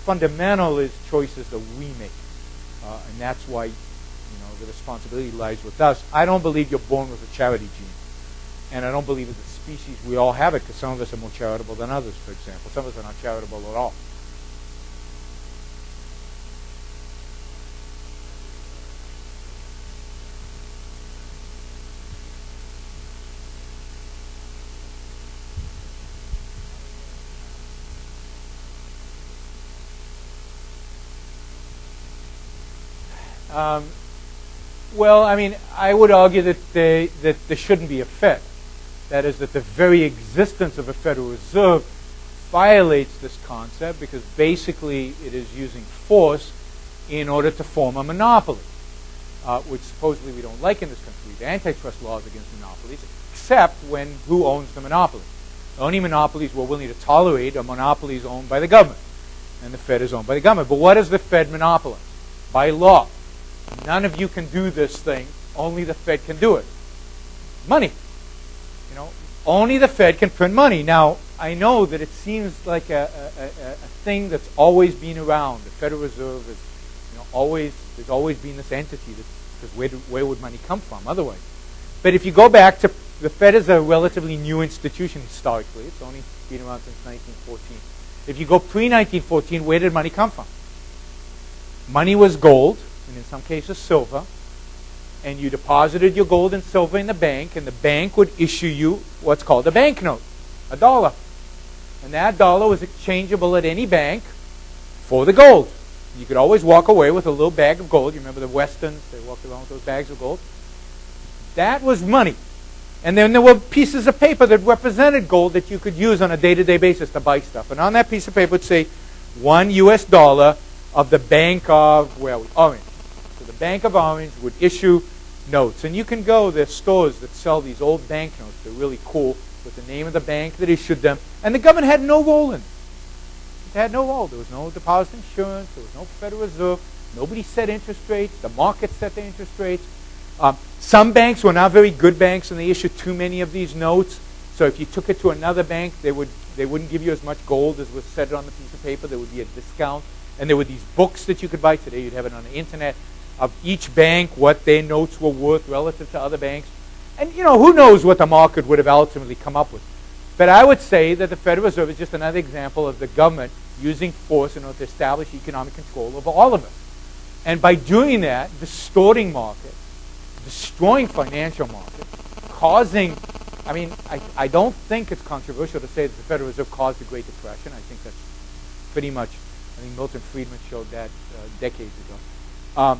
fundamental is choices that we make. And that's why the responsibility lies with us. I don't believe you're born with a charity gene. And I don't believe as a species we all have it, because some of us are more charitable than others, for example. Some of us are not charitable at all. Well, I mean, I would argue that there shouldn't be a Fed. That is, that the very existence of a Federal Reserve violates this concept, because basically it is using force in order to form a monopoly, which supposedly we don't like in this country. The antitrust laws against monopolies, except when who owns the monopoly. The only monopolies we're willing to tolerate are monopolies owned by the government, and the Fed is owned by the government. But what does the Fed monopolize? By law. None of you can do this thing. Only the Fed can do it. Money. Only the Fed can print money. Now, I know that it seems like a thing that's always been around. The Federal Reserve is, there's always been this entity. Because where would money come from otherwise? But if you go back to, the Fed is a relatively new institution historically. It's only been around since 1914. If you go pre-1914, where did money come from? Money was gold, and in some cases silver, and you deposited your gold and silver in the bank, and the bank would issue you what's called a banknote, $1. And that dollar was exchangeable at any bank for the gold. You could always walk away with a little bag of gold. You remember the Westerns, they walked around with those bags of gold. That was money. And then there were pieces of paper that represented gold that you could use on a day-to-day basis to buy stuff. And on that piece of paper would say $1 US of the Bank of, Orange. So the Bank of Orange would issue notes. And you can go, there's stores that sell these old banknotes. They're really cool, with the name of the bank that issued them. And the government had no role in it. It had no role. There was no deposit insurance. There was no Federal Reserve. Nobody set interest rates. The market set the interest rates. Some banks were not very good banks, and they issued too many of these notes. So if you took it to another bank, they wouldn't give you as much gold as was set on the piece of paper. There would be a discount. And there were these books that you could buy. Today you'd have it on the internet of each bank, what their notes were worth relative to other banks. And, who knows what the market would have ultimately come up with. But I would say that the Federal Reserve is just another example of the government using force in order to establish economic control over all of us. And by doing that, distorting markets, destroying financial markets, causing, I don't think it's controversial to say that the Federal Reserve caused the Great Depression. I think that's pretty much, Milton Friedman showed that decades ago.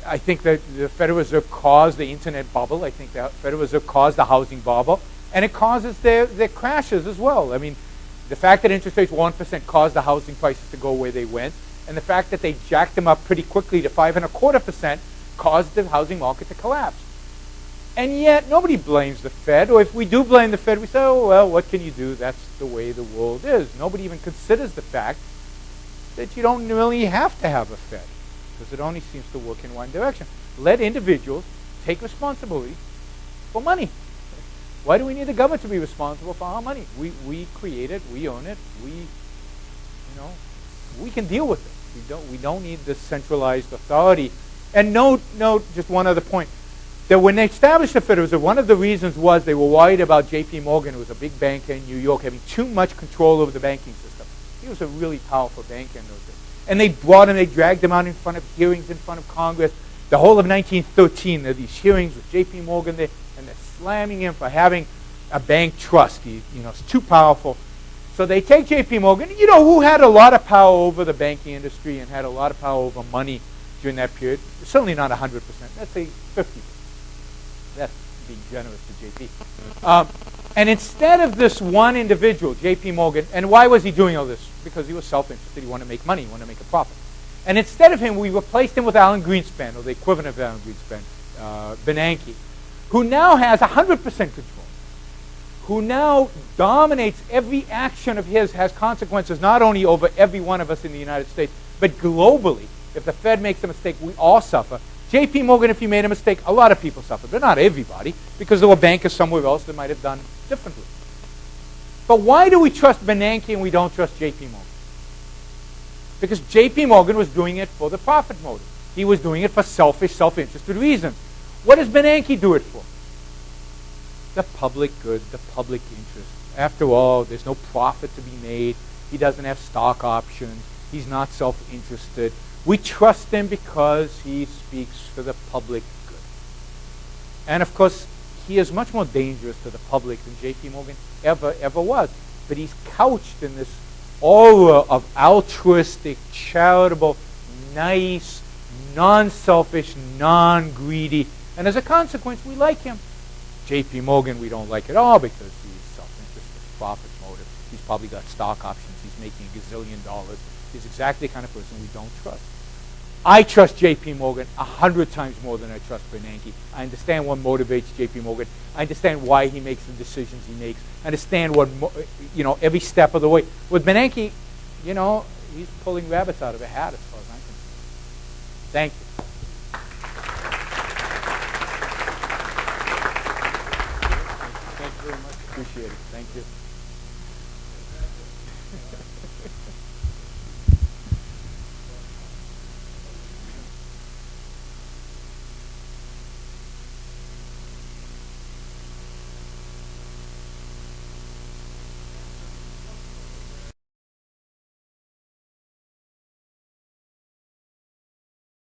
I think that the Federal Reserve caused the internet bubble. I think the Federal Reserve caused the housing bubble. And it causes their crashes as well. The fact that interest rates were 1% caused the housing prices to go where they went. And the fact that they jacked them up pretty quickly to 5.25% caused the housing market to collapse. And yet, nobody blames the Fed. Or if we do blame the Fed, we say, oh, well, what can you do? That's the way the world is. Nobody even considers the fact that you don't really have to have a Fed, because it only seems to work in one direction. Let individuals take responsibility for money. Why do we need the government to be responsible for our money? We create it, we own it, we can deal with it. We don't need this centralized authority. And note, just one other point, that when they established the Federal Reserve, one of the reasons was they were worried about J.P. Morgan, who was a big banker in New York, having too much control over the banking system. He was a really powerful banker in those days. And they dragged him out in front of hearings in front of Congress. The whole of 1913, there are these hearings with J.P. Morgan there, and they're slamming him for having a bank trust. It's too powerful. So they take J.P. Morgan, who had a lot of power over the banking industry and had a lot of power over money during that period. Certainly not 100%. Let's say 50%. That's being generous to J.P. And instead of this one individual, J.P. Morgan, and why was he doing all this? Because he was self-interested. He wanted to make money. He wanted to make a profit. And instead of him, we replaced him with Alan Greenspan, or the equivalent of Alan Greenspan, Bernanke, who now has 100% control, who now dominates every action of his, has consequences not only over every one of us in the United States, but globally. If the Fed makes a mistake, we all suffer. J.P. Morgan, if he made a mistake, a lot of people suffered, but not everybody, because there were bankers somewhere else that might have done differently. But why do we trust Bernanke and we don't trust J.P. Morgan? Because J.P. Morgan was doing it for the profit motive. He was doing it for selfish, self-interested reasons. What does Bernanke do it for? The public good, the public interest. After all, there's no profit to be made. He doesn't have stock options. He's not self-interested. We trust him because he speaks for the public good. And of course, he is much more dangerous to the public than J.P. Morgan ever was. But he's couched in this aura of altruistic, charitable, nice, non-selfish, non-greedy. And as a consequence, we like him. J.P. Morgan, we don't like at all because he's self-interested, profit motive. He's probably got stock options. He's making $1 gazillion. He's exactly the kind of person we don't trust. I trust J.P. Morgan 100 times more than I trust Bernanke. I understand what motivates J.P. Morgan. I understand why he makes the decisions he makes. I understand what, every step of the way. With Bernanke, he's pulling rabbits out of a hat as far as I'm concerned. Thank you. Thank you very much. Appreciate it. Thank you.